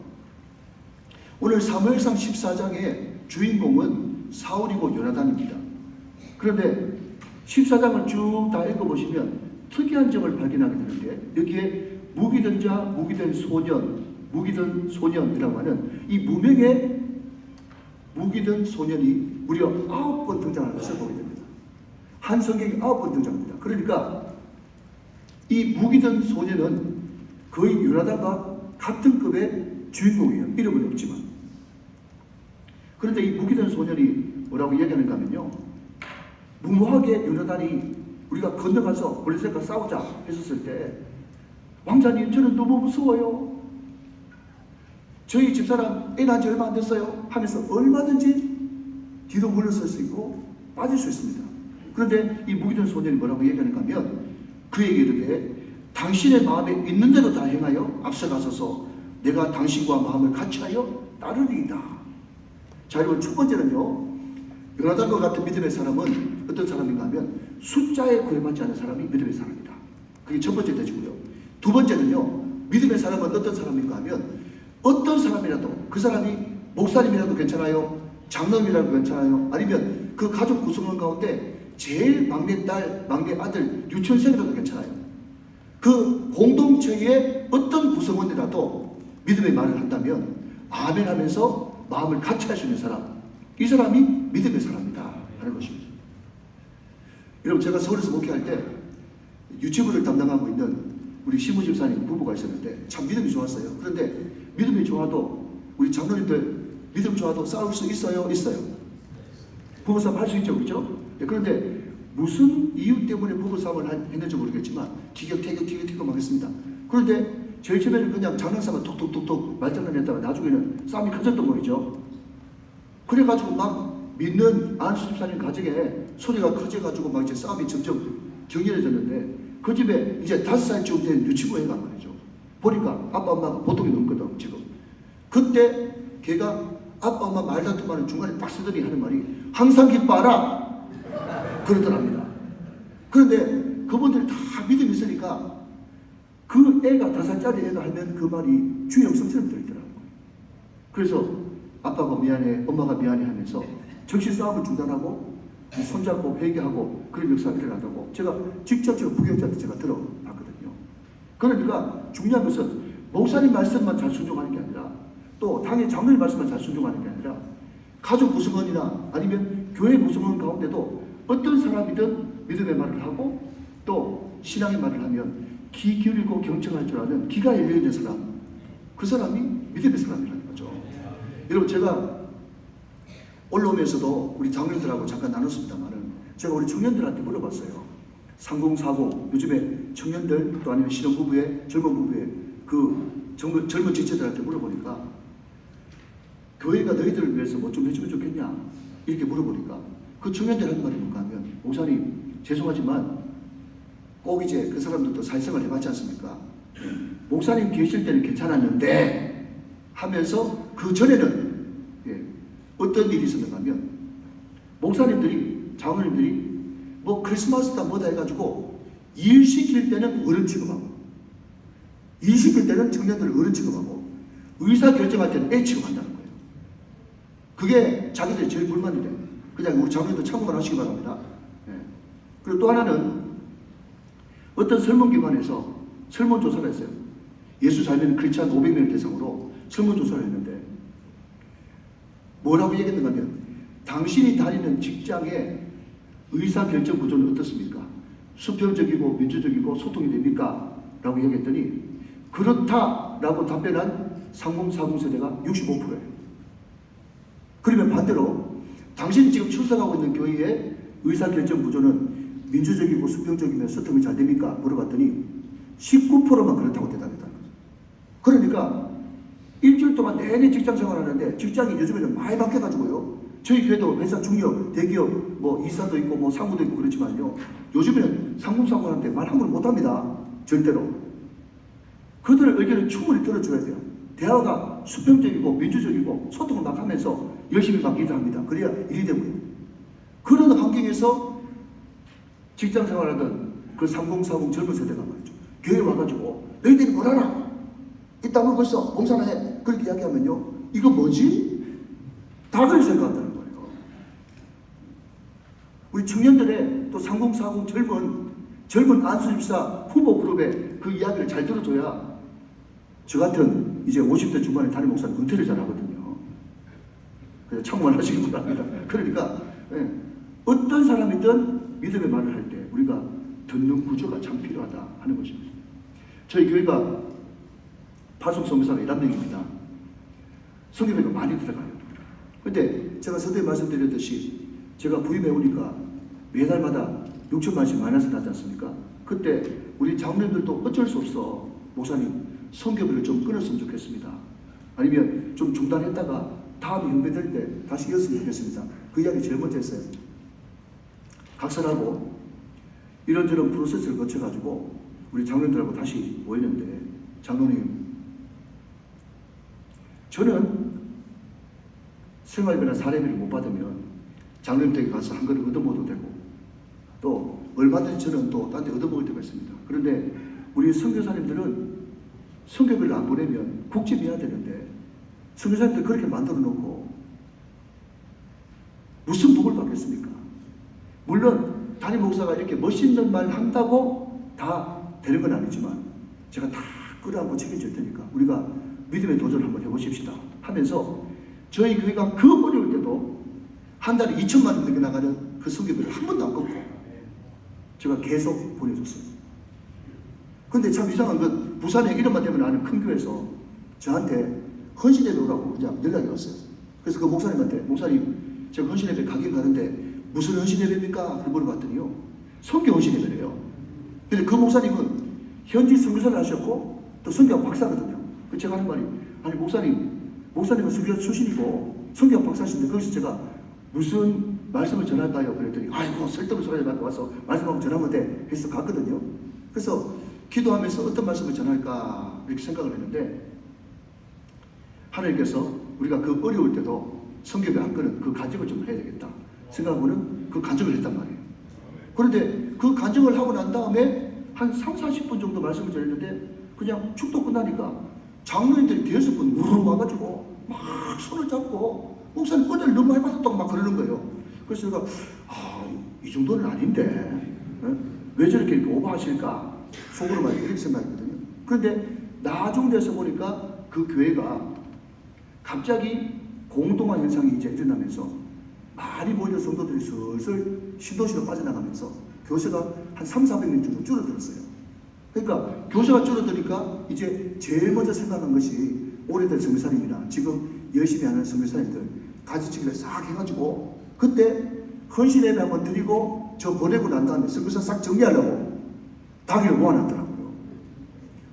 오늘 사무엘상 14장의 주인공은 사울이고 요나단입니다. 그런데 14장을 쭉 다 읽어보시면 특이한 점을 발견하게 되는데 여기에 무기든 자, 무기든 소년, 무기든 소년이라고 하는 이 무명의 무기든 소년이 무려 9번 등장하는 것을 보게 됩니다. 한 성경이 9번 등장합니다. 그러니까 이 무기든 소년은 거의 요나단과 같은 급의 주인공이에요. 이름은 없지만. 그런데 이 무기든 소년이 뭐라고 얘기하는가 하면요, 무모하게 요나단이 우리가 건너가서 블레셋과 싸우자 했었을 때, 왕자님 저는 너무 무서워요, 저희 집사람 애 낳은 지 얼마 안 됐어요 하면서 얼마든지 뒤로 물러설 수 있고 빠질 수 있습니다. 그런데 이 무기든 소년이 뭐라고 얘기하는가 하면 그에게 이르되 당신의 마음에 있는 대로 다 행하여 앞서가소서 내가 당신과 마음을 같이하여 따르리이다. 자, 여러분, 첫 번째는요, 요나단과 같은 믿음의 사람은 어떤 사람인가 하면 숫자에 구애받지 않은 사람이 믿음의 사람이다. 그게 첫 번째 되시고요. 두 번째는요, 믿음의 사람은 어떤 사람인가 하면 어떤 사람이라도, 그 사람이 목사님이라도 괜찮아요, 장로님이라도 괜찮아요, 아니면 그 가족 구성원 가운데 제일 막내딸, 막내 아들, 유치원생이라도 괜찮아요. 그 공동체의 어떤 구성원이라도 믿음의 말을 한다면 아멘 하면서 마음을 같이 할 수 있는 사람, 이 사람이 믿음의 사람이다 하는 것입니다. 여러분, 제가 서울에서 목회할 때 유치부를 담당하고 있는 우리 시무 집사님 부부가 있었는데 참 믿음이 좋았어요. 그런데 믿음이 좋아도 우리 장로님들 믿음 좋아도 싸울 수 있어요? 있어요. 부부싸움 할 수 있죠, 그렇죠? 그런데 무슨 이유 때문에 부부싸움을 했는지 모르겠지만 티격태격 막 했습니다. 그런데 제일 처음에는 그냥 장난삼아 톡톡톡톡 말장난했다가 나중에는 싸움이 커졌던 거죠. 그래가지고 막 믿는 안수 집사님 가정에 소리가 커져가지고 막 이제 싸움이 점점 격렬해졌는데 그 집에 이제 5살쯤 된 유치부에 간 말이죠. 보니까 아빠 엄마가 보통이 넘거든 지금. 그때 걔가 아빠 엄마 말다툼하는 중간에 딱 쓰더니 하는 말이 항상 기뻐하라 그러더랍니다. 그런데 그분들이 다 믿음이 있으니까 그 애가 5살짜리 애가 하면 그 말이 주영성처럼 들리더라고요. 그래서 아빠가 미안해, 엄마가 미안해 하면서 즉시 싸움을 중단하고 손잡고 회개하고 그런 역사가 일어나다고 제가 직접 부교육자한테 제가 들어봤거든요. 그러니까 중요한 것은 목사님 말씀만 잘 순종하는 게 아니라 또 당의 장로님 말씀만 잘 순종하는 게 아니라 가족 구성원이나 아니면 교회 구성원 가운데도 어떤 사람이든 믿음의 말을 하고 또 신앙의 말을 하면 귀 기울이고 경청할 줄 아는 귀가 열려있는 사람, 그 사람이 믿음의 사람이라는 거죠. 여러분, 제가 올라오면서도 우리 장로님들하고 잠깐 나눴습니다만은 제가 우리 청년들한테 물어봤어요. 3040 요즘에 청년들 또 아니면 신혼부부의 젊은 부부의 그 젊은 지체들한테 물어보니까 교회가 너희들을 위해서 뭐 좀 해주면 좋겠냐 이렇게 물어보니까 그 청년들 하는 말이 뭔가 하면 목사님 죄송하지만 꼭 이제 그 사람들도 사회생활 해봤지 않습니까? 목사님 계실 때는 괜찮았는데 하면서 그 전에는 어떤 일이 있었는가 하면 목사님들이 장로님들이 뭐 크리스마스다 뭐다 해가지고 일 시킬 때는 어른 취급하고 일 시킬 때는 청년들을 어른 취급하고 의사 결정할 때는 애 취급한다는 거예요. 그게 자기들이 제일 불만이래. 그냥 우리 장로님도 참고만 하시기 바랍니다. 그리고 또 하나는 어떤 설문기관에서 설문조사를 했어요. 예수 잘 믿는 크리스찬 500명을 대상으로 설문조사를 했는데 뭐라고 얘기했는가 하면 당신이 다니는 직장의 의사결정 구조는 어떻습니까? 수평적이고 민주적이고 소통이 됩니까? 라고 얘기했더니 그렇다라고 답변한 3040 세대가 65%예요. 그러면 반대로 당신이 지금 출석하고 있는 교회의 의사결정 구조는 민주적이고 수평적이면 소통이 잘 됩니까? 물어봤더니 19%만 그렇다고 대답했다는 거죠. 그러니까 일주일 동안 내내 직장 생활하는데 직장이 요즘에는 많이 바뀌어가지고요. 저희 교회도 회사 중기업, 대기업, 뭐 이사도 있고 뭐 상무도 있고 그렇지만요. 요즘에는 상무한테 말 함부로 못합니다. 절대로. 그들의 의견을 충분히 들어줘야 돼요. 대화가 수평적이고 민주적이고 소통을 막 하면서 열심히 막 일을 합니다. 그래야 일이 되고요. 그런 환경에서 직장 생활하던 그 3040 젊은 세대가 말이죠. 교회에 와가지고 너희들이 뭘 알아? 이 땅을 벌써 봉사나 해. 그렇게 이야기하면요. 이거 뭐지? 다 그렇게 생각한다는 거예요. 우리 청년들의 또 3040 젊은 안수집사 후보 그룹의 그 이야기를 잘 들어줘야 저 같은 이제 50대 중반의 담임 목사는 은퇴를 잘 하거든요. 그래서 참고하시기 바랍니다. 그러니까 어떤 사람이든 믿음의 말을 할 때 우리가 듣는 구조가 참 필요하다 하는 것입니다. 저희 교회가 파송 선교사가 11명입니다. 선교비가 많이 들어가요. 근데 제가 서두에 말씀드렸듯이 제가 부임해 오니까 매달마다 6천만 원씩 마이너스 나지 않습니까? 그때 우리 장로님들도 어쩔 수 없어. 목사님 선교비를 좀 끊었으면 좋겠습니다. 아니면 좀 중단했다가 다음 연배될 때 다시 이었으면 좋겠습니다. 그 이야기 제일 먼저 했어요. 각설하고 이런저런 프로세스를 거쳐가지고 우리 장로님들하고 다시 모이는데 장로님 저는 생활비나 사례비를 못 받으면 장로님 댁에 가서 한 그릇 얻어먹어도 되고 또 얼마든지 저는 또 딴 데 얻어먹을 때가 있습니다. 그런데 우리 선교사님들은 선교비를 안 보내면 국집해야 되는데 선교사님들 그렇게 만들어 놓고 무슨 복을 받겠습니까? 물론 담임 목사가 이렇게 멋있는 말 한다고 다 되는 건 아니지만 제가 다 끌어안고 책임질 테니까 우리가 믿음의 도전을 한번 해보십시다 하면서 저희 교회가 그 어려울 때도 한 달에 2천만 원 넘게 나가는 그 선교비를 한 번도 안 꺾고 제가 계속 보내줬어요. 근데 참 이상한 건 부산에 이름만 대면 아는 큰 교회에서 저한테 헌신예배 오라고 그냥 연락이 왔어요. 그래서 그 목사님한테 목사님 제가 헌신예배 가긴 가는데 무슨 헌신예배입니까? 물어봤더니요. 선교 헌신예배래요. 근데 그 목사님은 현지 선교사를 하셨고 또 선교학 박사거든요. 그 제가 하는 말이 아니 목사님은 선교사 출신이고 선교학 박사신데 거기서 제가 무슨 말씀을 전할까요? 그랬더니 아이고 쓸데없는 소리 하지 와서 말씀하고 전하면 돼 해서 갔거든요. 그래서 기도하면서 어떤 말씀을 전할까 이렇게 생각을 했는데 하나님께서 우리가 그 어려울 때도 선교비 안 끄는 그 간증을 좀 해야 되겠다 생각하고는 그 간증을 했단 말이에요. 그런데 그 간증을 하고 난 다음에 한 3, 40분 정도 말씀을 전했는데 그냥 축도 끝나니까 장로님들이 대여섯 분 우르르 와가지고 막 손을 잡고 목사님 은혜를 너무 많이 받았다고 막 그러는 거예요. 그래서 제가 이 정도는 아닌데 왜 저렇게 이렇게 오버하실까 속으로만 이렇게 생각했거든요. 그런데 나중 돼서 보니까 그 교회가 갑자기 공동화 현상이 이제 일어나면서 많이 모이는 성도들이 슬슬 신도시로 빠져나가면서 교세가 한 3, 400명 정도 줄어들었어요. 그러니까 교세가 줄어드니까 이제 제일 먼저 생각한 것이 오래된 선교사님이나 지금 열심히 하는 선교사님들 가지치기를 싹 해가지고 그때 헌신예배 한번 드리고 저 보내고 난 다음에 선교사 싹 정리하려고 당일을 모아놨더라고요.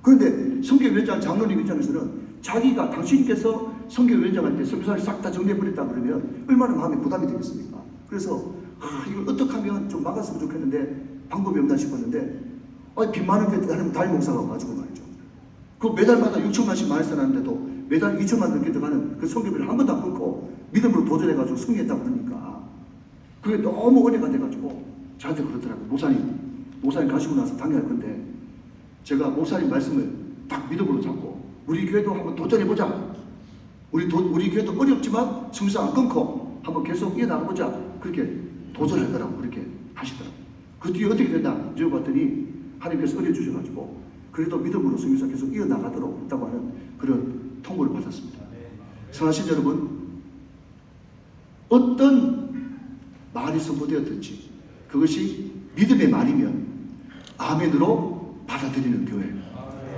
그런데 선교위원장 장로님 입장에서는 자기가 당신께서 선교위원장할 때 선교사를 싹 다 정리해버렸다 그러면 얼마나 마음에 부담이 되겠습니까? 그래서 이걸 어떻게 하면 좀 막았으면 좋겠는데 방법이 없나 싶었는데 빚 많은 게 하는 담임 목사가 와가지고 말이죠. 그 매달마다 6천만씩 많이 써놨는데도 매달 2천만 넘게 들어가는 그 선교비를 한 번도 안 끊고 믿음으로 도전해가지고 승리했다고 그러니까 그게 너무 은혜가 돼가지고 저한테 그러더라고요. 목사님 가시고 나서 당연할 건데 제가 목사님 말씀을 딱 믿음으로 잡고 우리 교회도 한번 도전해보자. 우리 교회도 어렵지만 성사 안 끊고 한번 계속 이어나가보자. 그렇게 도전할 거라고 그렇게 하시더라고요. 그 뒤에 어떻게 됐나 여쭤봤더니 하나님께서 은혜 주셔가지고 그래도 믿음으로 성사 계속 이어나가도록 했다고 하는 그런 통보를 받았습니다. 성하신 여러분, 어떤 말이 선포되었든지 그것이 믿음의 말이면 아멘으로 받아들이는 교회,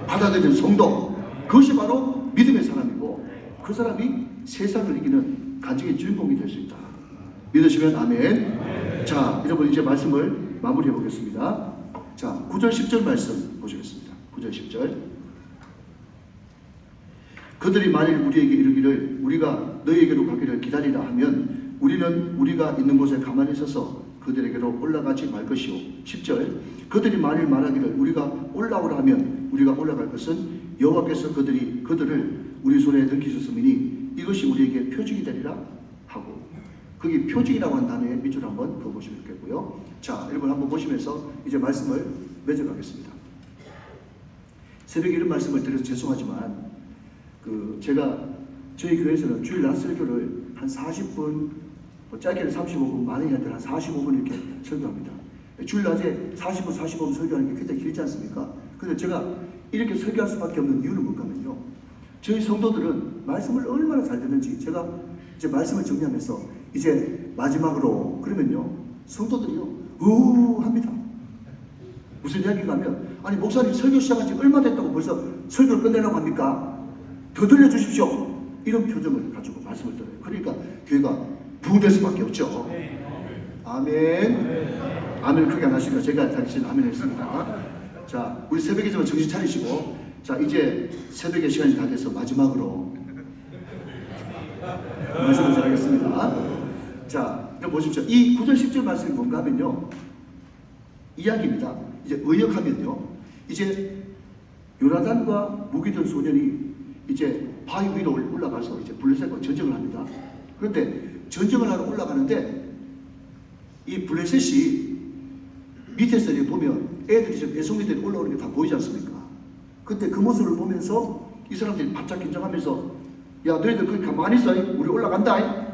받아들이는 성도, 그것이 바로 믿음의 사람이고 그 사람이 세상을 이기는 간증의 주인공이 될 수 있다. 믿으시면 아멘. 자, 여러분 이제 말씀을 마무리해 보겠습니다. 자, 9절 10절 말씀 보시겠습니다. 9절 10절. 그들이 만일 우리에게 이르기를 우리가 너희에게로 가기를 기다리라 하면 우리는 우리가 있는 곳에 가만히 서서 그들에게로 올라가지 말 것이요. 10절. 그들이 만일 말하기를 우리가 올라오라 하면 우리가 올라갈 것은 여호와께서 그들을 우리 손에 넘기셨음이니 이것이 우리에게 표징이 되리라 하고 거기 표징이라고 하는 단어에 밑줄 한번 그어보시면 좋겠고요. 자, 여러분 한번 보시면서 이제 말씀을 맺어가겠습니다. 새벽에 이런 말씀을 드려서 죄송하지만 제가 저희 교회에서는 주일 낮 설교를 한 40분, 짧게는 35분, 많이 할 때는 한 45분 이렇게 설교합니다. 주일 낮에 40분, 45분 설교하는 게 굉장히 길지 않습니까? 근데 제가 이렇게 설교할 수밖에 없는 이유는 뭘까면요. 저희 성도들은 말씀을 얼마나 잘 듣는지 제가 이제 말씀을 정리하면서 이제 마지막으로 그러면요. 성도들이요. 합니다. 무슨 이야기가 하면 아니 목사님 설교 시작한 지 얼마 됐다고 벌써 설교를 끝내라고 합니까? 더 들려주십시오. 이런 표정을 가지고 말씀을 드려요. 그러니까 교회가 부흥될 수밖에 없죠. 아멘. 아멘 크게 안 하시니까 제가 당신 아멘 했습니다. 자, 우리 새벽에 좀 정신 차리시고 자, 이제 새벽의 시간이 다 돼서 마지막으로 말씀을 드리겠습니다. 자, 여러분 보십시오. 이 9절 10절 말씀이 뭔가 하면요. 이야기입니다. 이제 의역하면요. 이제 요나단과 무기든 소년이 이제 바위 위로 올라가서 이제 블레셋과 전쟁을 합니다. 그런데 전쟁을 하러 올라가는데 이 블레셋이 밑에서 이렇게 보면 애들이 좀 애송이들이 올라오는 게 다 보이지 않습니까? 그때 그 모습을 보면서 이 사람들이 바짝 긴장하면서 야 너희들 거기 가만히 있어 우리 올라간다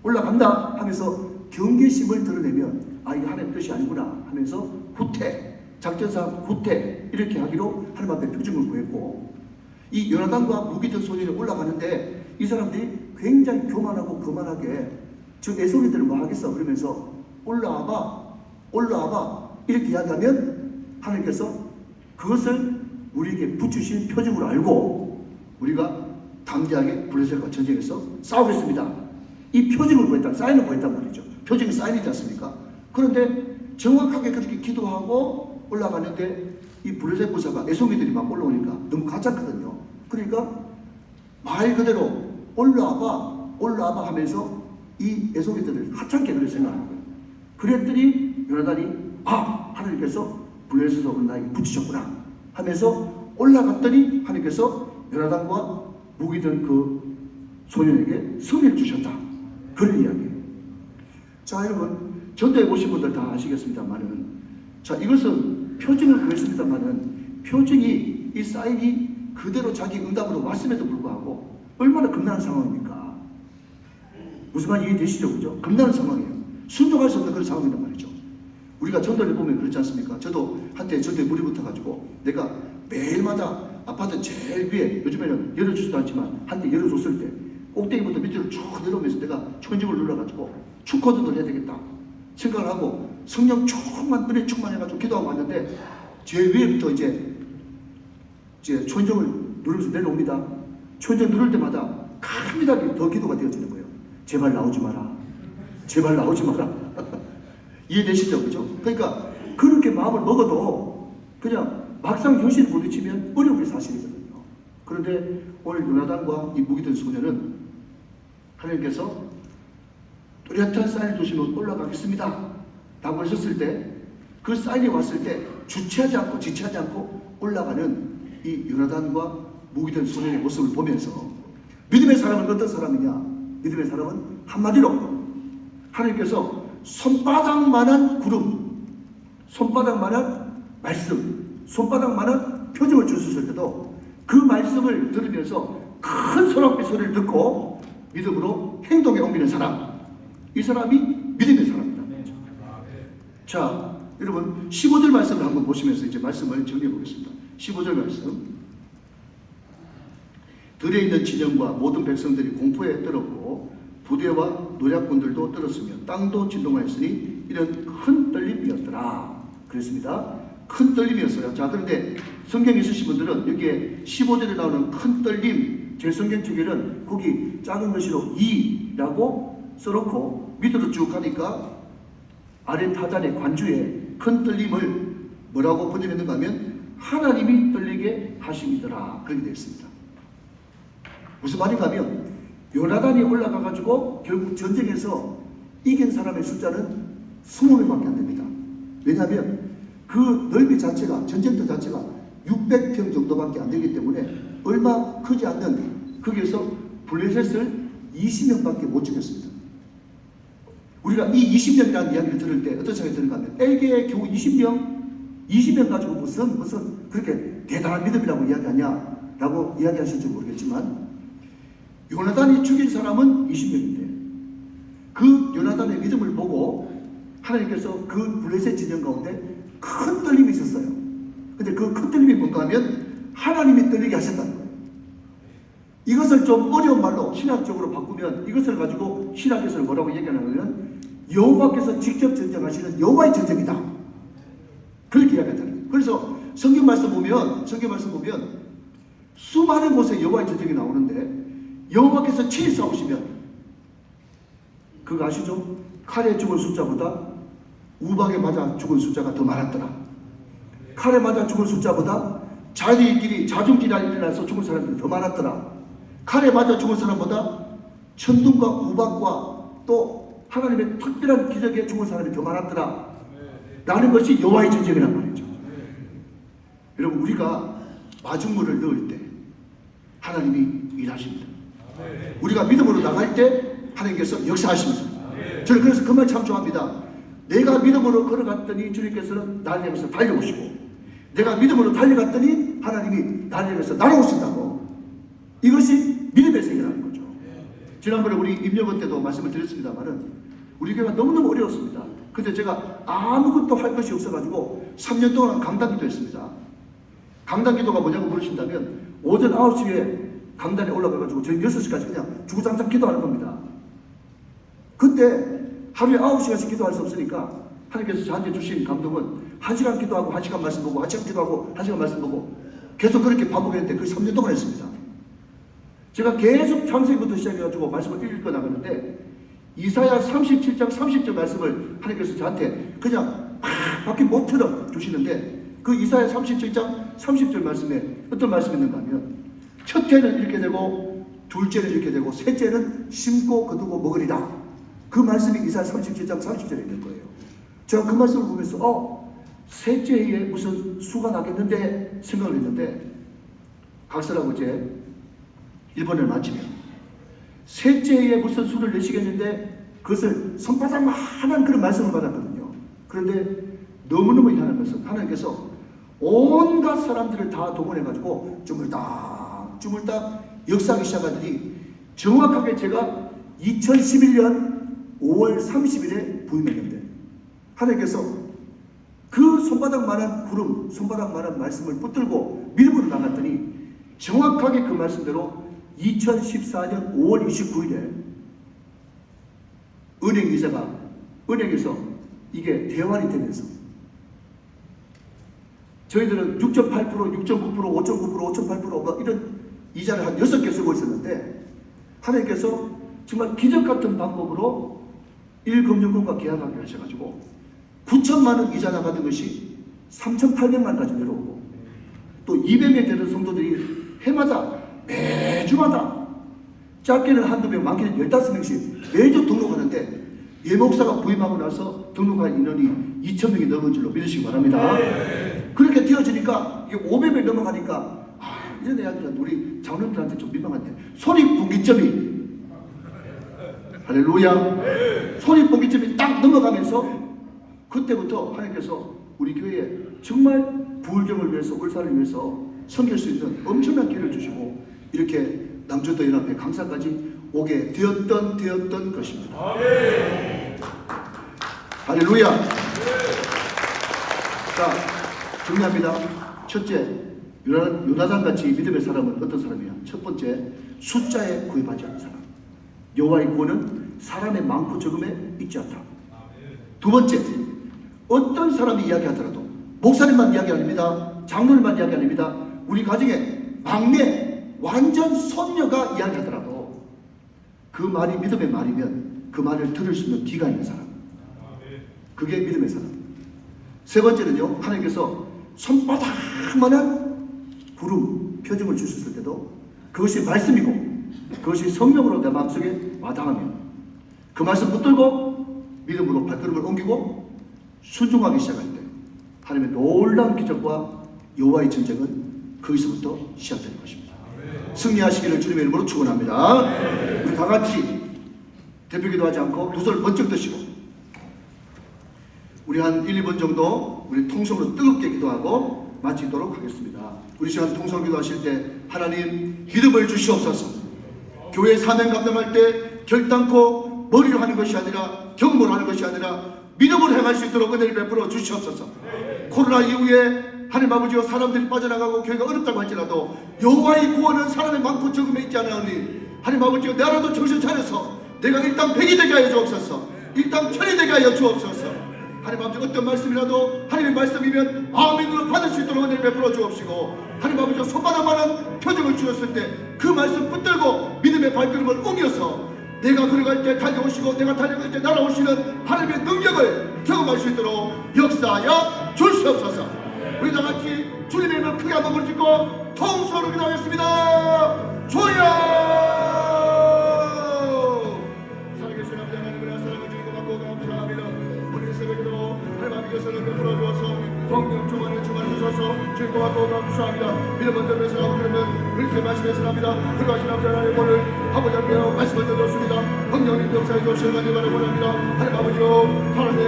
올라간다 하면서 경계심을 드러내면 아 이게 하나님의 뜻이 아니구나 하면서 후퇴 작전상 후퇴 이렇게 하기로 하나님 앞에 표징을 구했고 이 요나단과 무기든 소년이 올라가는데 이 사람들이 굉장히 교만하고 거만하게 저 애송이들을 뭐 하겠어 그러면서 올라와봐 이렇게 이야기하면 하나님께서 그것을 우리에게 붙이신 표징으로 알고 우리가 담대하게 블레셋과 전쟁에서 싸우겠습니다. 이 표징을 구했다, 사인을 구했단 말이죠. 표징이 사인이지 않습니까? 그런데 정확하게 그렇게 기도하고 올라가는데 이 블레셋 부사가 애송이들이 막 올라오니까 너무 가짜거든요. 그러니까 말 그대로 올라와봐 하면서 이 애송이들을 하찮게 그렇게 생각하는 거예요. 그랬더니 요나단이 하나님께서 블레셋으로 나에게 붙이셨구나 하면서 올라갔더니 하나님께서 요나단과 무기든 그 소년에게 승리를 주셨다. 그런 이야기예요. 자 여러분 전도해 보신 분들 다 아시겠습니다만은 자 이것은 표징을 구했습니다만은 표징이 이 사인이 그대로 자기 응답으로 왔음에도 불구하고 얼마나 겁나는 상황입니까? 무슨 말인지 이해되시죠? 그죠? 겁나는 상황이에요. 순종할 수 없는 그런 상황이란 말이죠. 우리가 전도를 보면 그렇지 않습니까? 저도 한때 전도에 물이 붙어가지고 내가 매일마다 아파트 제일 위에 요즘에는 열어주지도 않지만 한때 열어줬을 때 꼭대기부터 밑으로 쭉 내려오면서 내가 천직을 눌러가지고 축거든을 해야 되겠다 생각을 하고 성령 충만 은혜 충만해가지고 기도하고 왔는데 제일 위에부터 이제 천정을 누르면서 내려옵니다. 천정 누를 때마다 카미달이 더 기도가 되어지는 거예요. 제발 나오지 마라. 제발 나오지 마라. 이해되시죠? 그죠? 그러니까 그렇게 마음을 먹어도 그냥 막상 현실을 부딪히면 어려운 게 사실이거든요. 그런데 오늘 요나단과 이 무기든 소년은 하나님께서 뚜렷한 사인을 주시면 올라가겠습니다 라고 하셨을 때 그 사인이 왔을 때 주체하지 않고 지체하지 않고 올라가는 이 요나단과 무기든 소년의 모습을 보면서 믿음의 사람은 어떤 사람이냐? 믿음의 사람은 한마디로 하나님께서 손바닥만한 구름, 손바닥만한 말씀, 손바닥만한 표정을 주셨을 때도 그 말씀을 들으면서 큰 소란빛 소리를 듣고 믿음으로 행동에 옮기는 사람, 이 사람이 믿음의 사람입니다. 자, 여러분 15절 말씀을 한번 보시면서 이제 말씀을 정리해 보겠습니다. 15절 말씀. 들에 있는 진영과 모든 백성들이 공포에 떨었고 부대와 노략군들도 떨었으며 땅도 진동하였으니 이런 큰 떨림이었더라. 그랬습니다. 큰 떨림이었어요. 자, 그런데 성경 있으신 분들은 여기에 15절에 나오는 큰 떨림, 제 성경 쪽에는 거기 작은 글씨로 이라고 써놓고 밑으로 쭉 가니까 아래 타단의 관주에 큰 떨림을 뭐라고 번역했는가 하면 하나님이 떨리게 하심이더라. 그렇게 되어 있습니다. 무슨 말인가 하면 요나단이 올라가가지고 결국 전쟁에서 이긴 사람의 숫자는 20명밖에 안 됩니다. 왜냐하면 그 넓이 자체가 전쟁터 자체가 600평 정도밖에 안 되기 때문에 얼마 크지 않는 거기에서 블레셋을 20명밖에 못 죽였습니다. 우리가 이 20명이라는 이야기를 들을 때 어떤 생각이 드는가 하면 엘게의 겨우 20명 가지고 무슨 그렇게 대단한 믿음이라고 이야기하냐라고 이야기하실지 모르겠지만 요나단이 죽인 사람은 20명인데 그 요나단의 믿음을 보고 하나님께서 그 블레셋 진영 가운데 큰 떨림이 있었어요. 근데 그 큰 떨림이 뭔가 하면 하나님이 떨리게 하셨다는 거예요. 이것을 좀 어려운 말로 신학적으로 바꾸면 이것을 가지고 신학에서는 뭐라고 얘기하냐면 여호와께서 직접 전쟁하시는 여호와의 전쟁이다. 그렇게 이야기한다는 거예요. 그래서 성경 말씀 보면 수많은 곳에 여호와의 전쟁이 나오는데 여호와께서 친히 싸우시면 그거 아시죠? 칼에 죽은 숫자보다 우박에 맞아 죽은 숫자가 더 많았더라. 칼에 맞아 죽은 숫자보다 자기들끼리 자중질환 일어나서 죽은 사람들이 더 많았더라. 칼에 맞아 죽은 사람보다 천둥과 우박과 또 하나님의 특별한 기적에 죽은 사람이 더 많았더라. 라는 것이 여호와의 전쟁이란 말이죠. 여러분 우리가 마중물을 넣을 때 하나님이 일하십니다. 우리가 믿음으로 나갈 때 하나님께서 역사하십니다. 저는 그래서 그 말 참 좋아합니다. 내가 믿음으로 걸어갔더니 주님께서는 나를 향해서 달려오시고 내가 믿음으로 달려갔더니 하나님이 나를 향해서 날아오신다고. 이것이 믿음의 세계라는 거죠. 지난번에 우리 임여건 때도 말씀을 드렸습니다만은 우리 교회가 너무너무 어려웠습니다. 근데 제가 아무것도 할 것이 없어가지고 3년 동안 강단기도 했습니다. 강단기도가 뭐냐고 물으신다면 오전 9시에 강단에 올라가가지고 저희 6시까지 그냥 주구장창 기도하는 겁니다. 그때 하루에 9시간씩 기도할 수 없으니까 하나님께서 저한테 주신 감동은 1시간 기도하고 1시간 말씀 보고 1시간 기도하고 1시간 말씀 보고 계속 그렇게 반복했는데 그 3년 동안 했습니다. 제가 계속 창세기부터 시작해가지고 말씀을 읽고 나가는데 이사야 37장 30절 말씀을 하나님께서 저한테 그냥 밖에 못처럼 주시는데 그 이사야 37장 30절 말씀에 어떤 말씀이 있는가 하면 첫째는 이렇게 되고 둘째는 이렇게 되고 셋째는 심고 거두고 먹으리라. 그 말씀이 이사야 37장 30절에 있는 거예요. 제가 그 말씀을 보면서 셋째 해에 무슨 수가 나겠는데 생각을 했는데 각설하고 이제 일본을 마치면 셋째 해에 무슨 수를 내시겠는데 그것을 손바닥만한 그런 말씀을 받았거든요. 그런데 너무너무 희한한 것은 하나님께서 온갖 사람들을 다 동원해가지고 주물딱 역사하기 시작하더니 정확하게 제가 2011년 5월 30일에 부임했는데 하나님께서 그 손바닥만한 구름, 손바닥만한 말씀을 붙들고 믿음으로 나갔더니 정확하게 그 말씀대로 2014년 5월 29일에 은행에서 이게 대환이 되면서 저희들은 6.8%, 6.9%, 5.9%, 5.8% 뭐 이런 이자를 한 6개 쓰고 있었는데 하나님께서 정말 기적같은 방법으로 1금융권과 계약하게 하셔가지고 9천만 원 이자 나가던 것이 3,800만까지 내려오고 또 200명 되는 성도들이 해마다 매주마다 짧게는 한두 명, 많게는 15명씩 매주 등록하는데 예목사가 부임하고 나서 등록한 인원이 2,000명이 넘은 줄로 믿으시기 바랍니다. 그렇게 되어지니까 이게 500명 넘어가니까 이제 내가 우리 장로님들한테 좀 민망한데 손익분기점이 할렐루야 손익분기점이 딱 넘어가면서 그때부터 하나님께서 우리 교회에 정말 부울경을 위해서 울산을 위해서 섬길 수 있는 엄청난 기회를 주시고 이렇게 남조도 연합회 강사까지 오게 되었던 것입니다. 할렐루야. 자, 정리합니다. 첫째, 요나단같이 믿음의 사람은 어떤 사람이야? 첫 번째, 숫자에 구입하지 않는 사람. 여호와의 구원은 사람의 많고 적음에 있지 않다. 두 번째, 어떤 사람이 이야기하더라도 목사님만 이야기 아닙니다. 장로님만 이야기 아닙니다. 우리 가정에 막내 완전 손녀가 이야기하더라도 그 말이 믿음의 말이면 그 말을 들을 수 있는 귀가 있는 사람. 그게 믿음의 사람. 세 번째는요, 하나님께서 손바닥만한 구름 표정을 주셨을 때도 그것이 말씀이고 그것이 성령으로 내 마음속에 와닿으면 그 말씀 붙들고 믿음으로 발걸음을 옮기고 순종하기 시작할 때 하나님의 놀라운 기적과 여호와의 전쟁은 거기서부터 시작되는 것입니다. 승리하시기를 주님의 이름으로 축원합니다. 우리 다 같이 대표기도 하지 않고 두 손을 번쩍 드시고 우리 한 1, 2분 정도 우리 통성으로 뜨겁게 기도하고 마치도록 하겠습니다. 우리 시간 통성 기도하실 때 하나님 믿음을 주시옵소서. 교회 사명 감당할 때 결단코 머리로 하는 것이 아니라 경험으로 하는 것이 아니라 믿음으로 행할 수 있도록 은혜를 베풀어 주시옵소서. 코로나 이후에 하나님 아버지와 사람들이 빠져나가고 교회가 어렵다고 할지라도 여호와의 구원은 사람의 많고 적음에 있지 않으니 하나님 아버지가 나라도 정신 차려서 내가 일단 100이 되게 하여 주옵소서. 일단 1000이 되게 하여 주옵소서. 하나님 아버지 어떤 말씀이라도 하나님의 말씀이면 아멘으로 받을 수 있도록 은혜를 베풀어 주옵시고 하나님 아버지가 손바닥만한 표정을 주셨을 때 그 말씀 붙들고 믿음의 발걸음을 옮겨서 내가 걸어갈 때 달려오시고 내가 달려갈 때 날아오시는 하나님의 능력을 경험할 수 있도록 역사하여 주시옵소서. 우리 다같이 주님의 이름을 크게 한번 부르짖고 통성으로 기도하겠습니다. 주여! 살아계신 아버지 하나님의 사랑을 주시고 받고 감사합니다. 우리 새벽에도 하나님 아버지께서는 베풀어 주어서 성령 충만을 주셔서 주님과 받고 감사합니다. 믿음은 들으면서 하고 들으면 그리스도의 말씀에서 납니다. 그러하신 아버지 하나님의 오늘 아버지 하나님의 말씀을 들었습니다. 성령님 역사에 주시는 간절히 바라고 원합니다. 하나님 아버지요 사람의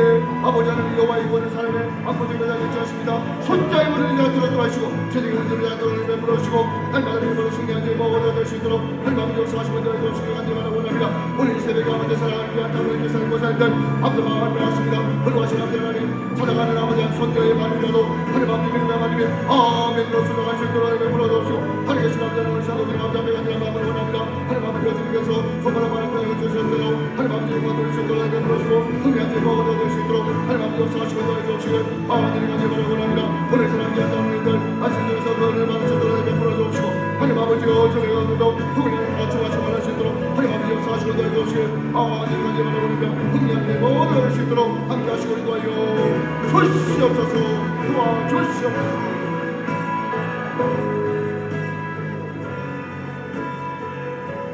아버지 하나님 여호와의 구원을 사람의 안보적인 자를 주셨습니다. 손자의 원을 내가 들어도 하시고 제적의 원을 내가 들어도 베풀어 주시고 하나님 아버지 이름으로 승리한 자의 먹어야 될 수 있도록 하나님 아버지 역사하시고 내가 주시는 간절히 바라고 원합니다. 오늘 이 새벽에 아버지 사랑을 위한 땅을 위해 살고 살들 아버지 마음을 배웠습니다. 그러하신 아버지 하나님 찾아가는 아버지 손자의 말이라도 하나님 아버지 믿음의 말이면 아멘으로 순종할 수 있도록 베풀어 주옵시고 하나님 계신 아버지 하나님 사도들의 아버지 앞에 간절한 마음을 원합니다. 하나님 아버지 주님께서 손바닥 바람 편을 주셨대요. 하나님 아버지 영광을 수 있도록 베풀어 주시고 흥미한 자 먹어야 수 있도록 하나님 아버지 역사하시고 도와주시고 하나님 간절히 바라고 원합니다. 오늘 사랑하는 자들을 말씀드려서 그를 받을 수 있도록 베풀어 주옵시고 하나님 아버지여 저희가 그도 흥미한 자 주마시고 말할 수 있도록 하나님 아버지 역사하시고 도와주시고 하나님 간절히 바라고 원합니다. 흥미한 자 먹어야 수 있도록 함께하시고 인도하여 주시옵소서. 도와주시옵소서.